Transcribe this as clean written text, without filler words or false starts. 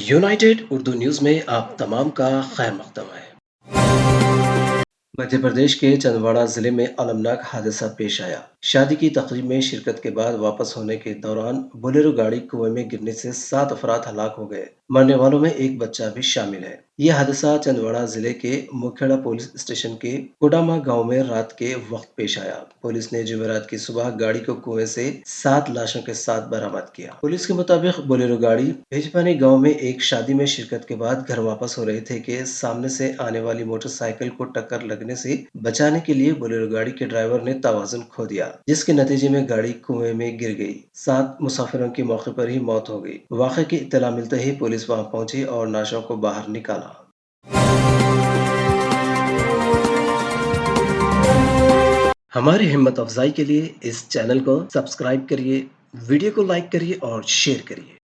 United Urdu news में आप तमाम का खैर मकदम है। मध्य प्रदेश के चंदवाड़ा जिले में अलमनाक हादसा पेश आया। शादी की तकरीब में शिरकत के बाद वापस होने के दौरान बोलेरो गाड़ी कुएं में गिरने से 7 अफराद हलाक हो गए। मरने वालों में एक बच्चा भी शामिल है। यह हादसा चंदवाड़ा जिले के मुखेड़ा पुलिस स्टेशन के कोडामा गांव में रात के वक्त पेश आया। पुलिस ने जुमेरात की सुबह गाड़ी को कुएं से 7 लाशों के साथ बरामद किया। पुलिस के मुताबिक बोलेरो गाड़ी भेजपानी गांव में एक शादी में शिरकत के बाद घर वापस हो रहे थे कि सामने से आने वाली मोटरसाइकिल को टक्कर लगने से बचाने के लिए बोलेरो गाड़ी के ड्राइवर ने तवाज़ुन खो दिया, जिसके नतीजे में गाड़ी कुएं में गिर गई। 7 मुसाफिरों की मौके पर ही मौत हो गई। वाक़े की इत्तला मिलते ही पुलिस वहां पहुंची और नाशों को बाहर निकाला। हमारी हिम्मत अफजाई के लिए इस चैनल को सब्सक्राइब करिए, वीडियो को लाइक करिए और शेयर करिए।